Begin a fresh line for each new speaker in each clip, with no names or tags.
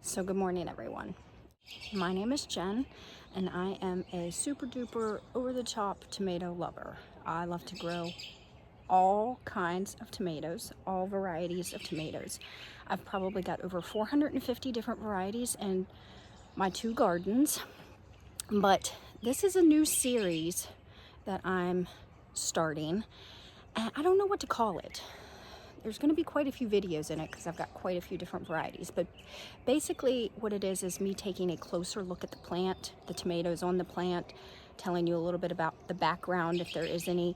So good morning, everyone. My name is Jen, and I am a super duper over-the-top tomato lover. I love to grow all kinds of tomatoes, all varieties of tomatoes. I've probably got over 450 different varieties in my 2 gardens, but this is a new series that I'm starting, and I don't know what to call it. There's going to be quite a few videos in it because I've got quite a few different varieties, but basically what it is me taking a closer look at the plant, the tomatoes on the plant, telling you a little bit about the background, if there is any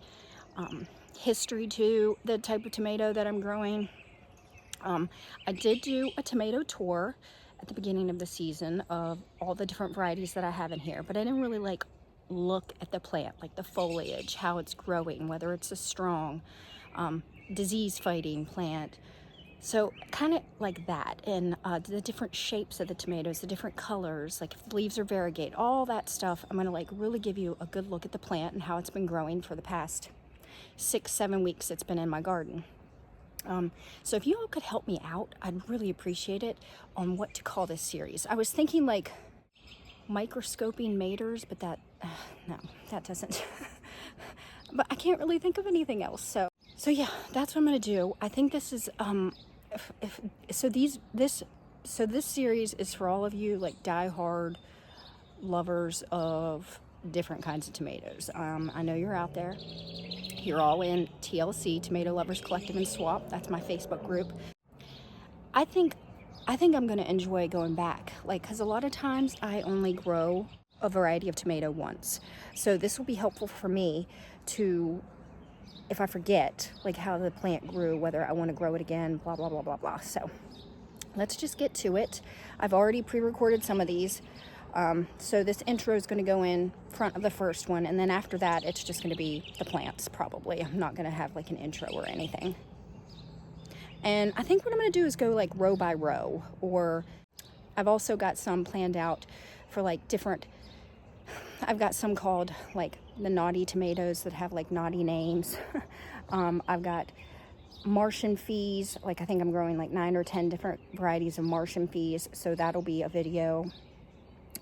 history to the type of tomato that I'm growing. I did do a tomato tour at the beginning of the season of all the different varieties that I have in here, but I didn't really look at the plant, like the foliage, how it's growing, whether it's a strong disease fighting plant. So kind of like that, and the different shapes of the tomatoes, the different colors, like if the leaves are variegate, all that stuff. I'm gonna really give you a good look at the plant and how it's been growing for the past 6-7 weeks it's been in my garden. So if you all could help me out, I'd really appreciate it on what to call this series. I was thinking like microscoping maters, but that no, that doesn't but I can't really think of anything else. So yeah, that's what I'm gonna do. I think this is this series is for all of you like die-hard lovers of different kinds of tomatoes. I know you're out there. You're all in TLC, Tomato Lovers Collective and Swap. That's my Facebook group. I think I'm gonna enjoy going back, because a lot of times I only grow a variety of tomato once. So this will be helpful for me to, if I forget how the plant grew, whether I want to grow it again, blah, blah, blah, blah, blah. So let's just get to it. I've already pre-recorded some of these. So this intro is going to go in front of the first one, and then after that it's just going to be the plants probably. I'm not going to have an intro or anything. And I think what I'm going to do is go row by row, or I've also got some planned out for different, I've got some called the naughty tomatoes that have naughty names. I've got Martian fees, I think I'm growing 9 or 10 different varieties of Martian fees, so that'll be a video.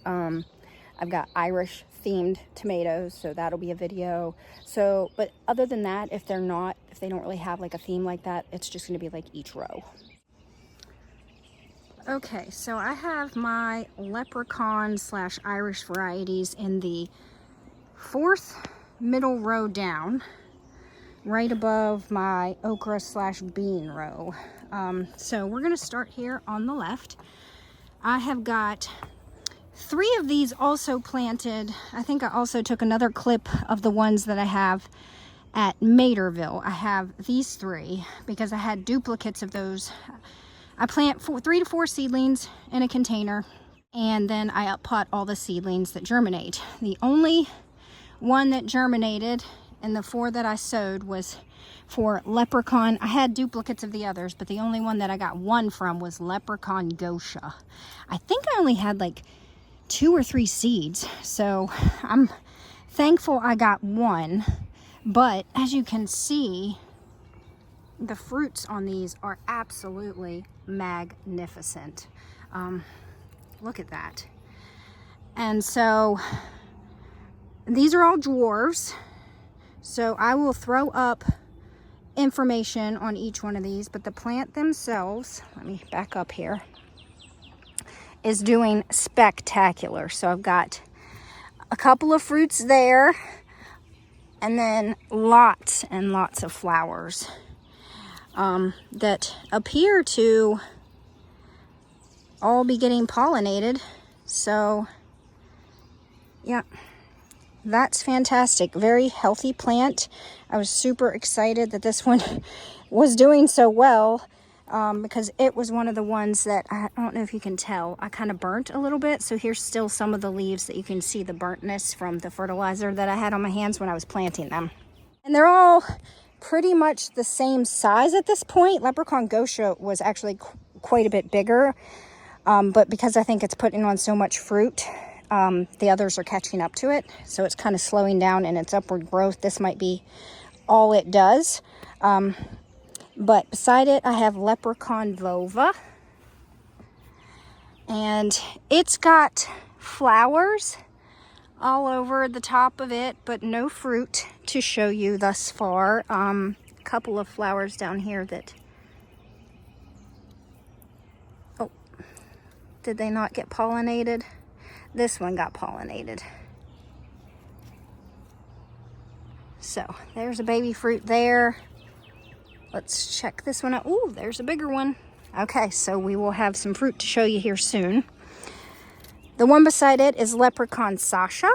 I've got Irish themed tomatoes, so that'll be a video. So, but other than that, if they don't really have a theme like that, it's just going to be each row. Okay, so I have my leprechaun / Irish varieties in the 4th middle row down, right above my okra / bean row. So we're going to start here on the left. I have got 3 of these also planted. I think I also took another clip of the ones that I have at Materville. I have these 3 because I had duplicates of those. I plant 3 to 4 seedlings in a container, and then I uppot all the seedlings that germinate. The only one that germinated and the 4 that I sowed was for leprechaun. I had duplicates of the others, but the only one that I got 1 from was leprechaun gosha. I think I only had 2 or 3 seeds, so I'm thankful I got 1. But as you can see, the fruits on these are absolutely magnificent. Look at that. And so these are all dwarves, so I will throw up information on each one of these, but the plant themselves, let me back up here, is doing spectacular. So I've got a couple of fruits there, and then lots and lots of flowers that appear to all be getting pollinated. So yeah, that's fantastic. Very healthy plant. I was super excited that this one was doing so well. Because it was one of the ones that, I don't know if you can tell, I kind of burnt a little bit. So here's still some of the leaves that you can see the burntness from the fertilizer that I had on my hands when I was planting them. And they're all pretty much the same size at this point. Leprechaun gosha was actually quite a bit bigger, but because I think it's putting on so much fruit, the others are catching up to it. So it's kind of slowing down in its upward growth. This might be all it does. But beside it, I have leprechaun vova. And it's got flowers all over the top of it, but no fruit to show you thus far. A couple of flowers down here that, oh, did they not get pollinated? This one got pollinated. So there's a baby fruit there. Let's check this one out. Ooh, there's a bigger one. Okay, so we will have some fruit to show you here soon. The one beside it is Leprechaun Sasha.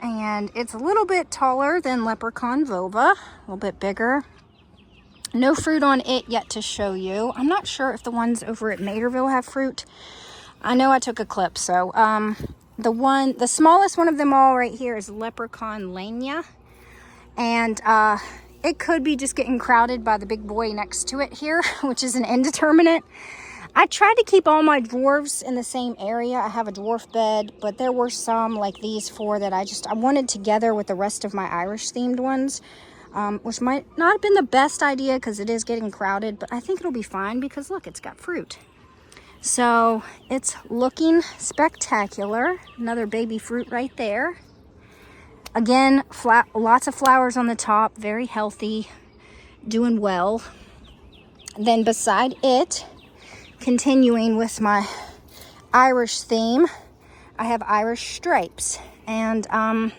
And it's a little bit taller than Leprechaun Vova, a little bit bigger. No fruit on it yet to show you. I'm not sure if the ones over at Materville have fruit. I know I took a clip, so the smallest one of them all right here is Leprechaun Lania. And it could be just getting crowded by the big boy next to it here, which is an indeterminate. I tried to keep all my dwarfs in the same area. I have a dwarf bed, but there were some like these four that I wanted together with the rest of my Irish themed ones, which might not have been the best idea because it is getting crowded, but I think it'll be fine because look, it's got fruit. So it's looking spectacular. Another baby fruit right there. Again, lots of flowers on the top, very healthy, doing well. Then beside it, continuing with my Irish theme, I have Irish stripes. And I'll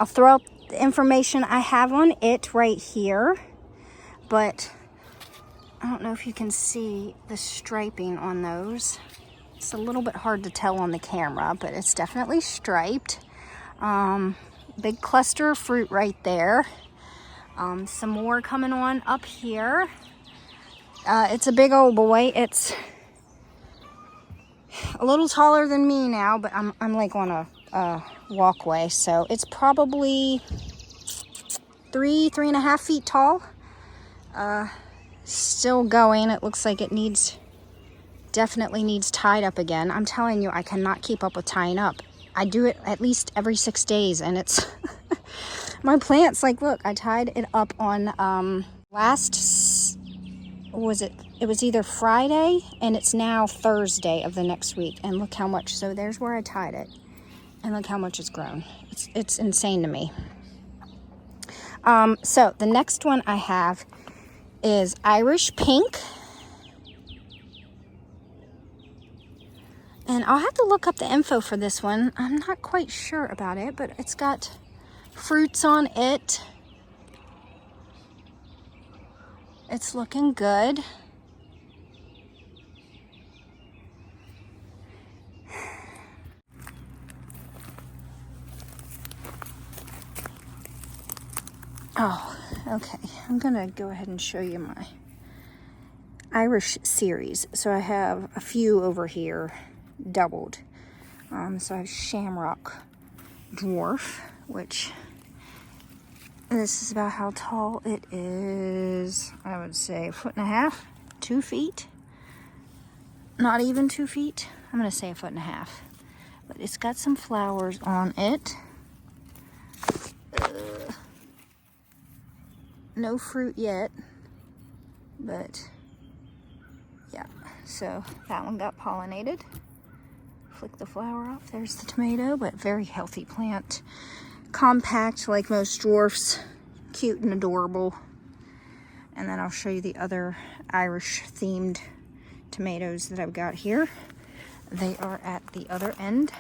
throw up the information I have on it right here. But I don't know if you can see the striping on those. It's a little bit hard to tell on the camera, but it's definitely striped. Big cluster of fruit right there. Some more coming on up here. It's a big old boy. It's a little taller than me now, but I'm like on a walkway, so it's probably 3.5 feet tall. Still going. It looks like it definitely needs tied up again. I'm telling you, I cannot keep up with tying up. I do it at least every 6 days, and it's my plants, like, look, I tied it up on it was either Friday, and it's now Thursday of the next week, and look how much. So there's where I tied it, and look how much it's grown. It's insane to me. So the next one I have is Irish Pink. And I'll have to look up the info for this one. I'm not quite sure about it, but it's got fruits on it. It's looking good. Oh, okay. I'm gonna go ahead and show you my Irish series. So I have a few over here doubled. So I have Shamrock Dwarf, which this is about how tall it is. I would say 1.5 feet, 2 feet. Not even 2 feet. I'm gonna say 1.5 feet. But it's got some flowers on it. No fruit yet, but yeah. So that one got pollinated. Flick the flower off. There's the tomato, but very healthy plant. Compact like most dwarfs. Cute and adorable. And then I'll show you the other Irish themed tomatoes that I've got here. They are at the other end.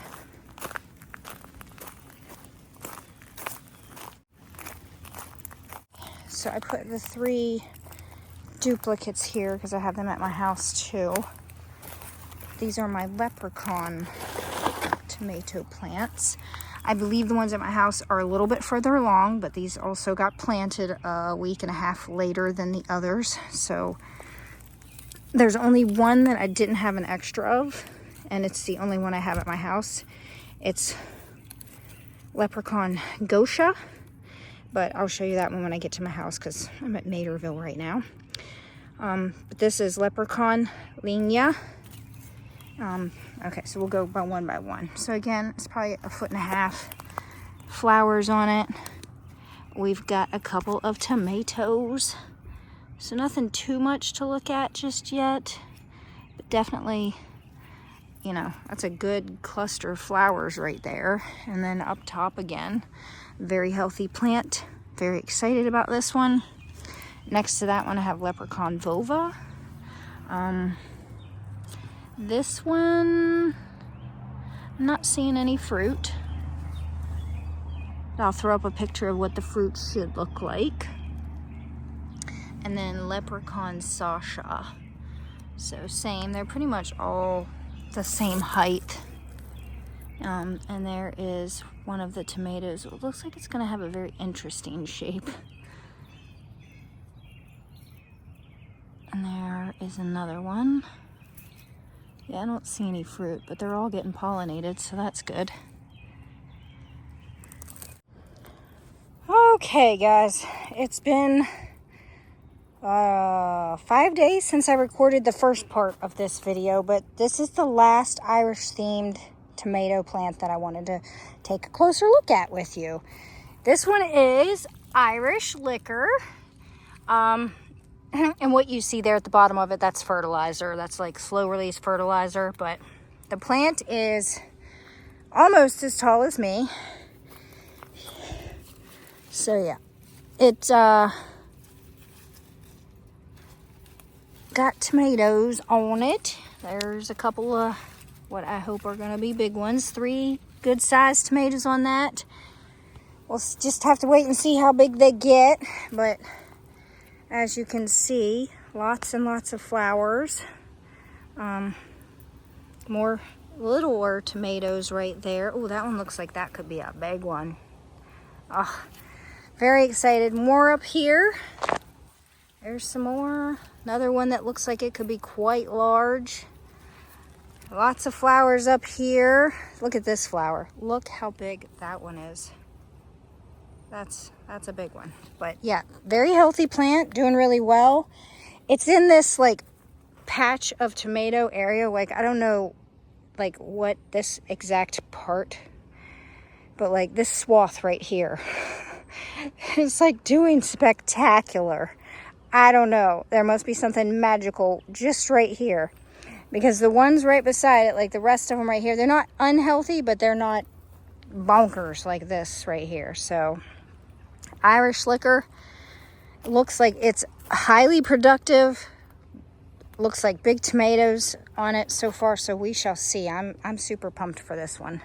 So I put the 3 duplicates here because I have them at my house too. These are my leprechaun tomato plants. I believe the ones at my house are a little bit further along, but these also got planted a week and a half later than the others. So there's only one that I didn't have an extra of, and it's the only one I have at my house. It's Leprechaun Gosha, but I'll show you that one when I get to my house because I'm at Materville right now. But this is Leprechaun Lania. Okay, so we'll go by one. So again, it's probably 1.5 feet. Flowers on it. We've got a couple of tomatoes. So nothing too much to look at just yet, but definitely, you know, that's a good cluster of flowers right there. And then up top again, very healthy plant. Very excited about this one. Next to that one, I have leprechaun vulva. This one, I'm not seeing any fruit. I'll throw up a picture of what the fruit should look like. And then leprechaun Sasha. So same, they're pretty much all the same height. And there is one of the tomatoes. It looks like it's gonna have a very interesting shape. And there is another one. Yeah, I don't see any fruit, but they're all getting pollinated, so that's good. Okay, guys, it's been 5 days since I recorded the first part of this video, but this is the last Irish-themed tomato plant that I wanted to take a closer look at with you. This one is Irish liquor. And what you see there at the bottom of it, that's fertilizer. That's like slow release fertilizer, but the plant is almost as tall as me. So yeah, it's got tomatoes on it. There's a couple of what I hope are gonna be big ones. 3 good sized tomatoes on that. We'll just have to wait and see how big they get, but as you can see, lots and lots of flowers. More littler tomatoes right there. Oh, that one looks like that could be a big one. Oh, very excited. More up here. There's some more. Another one that looks like it could be quite large. Lots of flowers up here. Look at this flower. Look how big that one is. That's a big one. But yeah, very healthy plant, doing really well. It's in this like patch of tomato area. Like, I don't know like what this exact part, but like this swath right here. It's like doing spectacular. I don't know. There must be something magical just right here. Because the ones right beside it, like the rest of them right here, they're not unhealthy, but they're not bonkers like this right here. So Irish liquor looks like it's highly productive. Looks like big tomatoes on it so far, so we shall see. I'm super pumped for this one.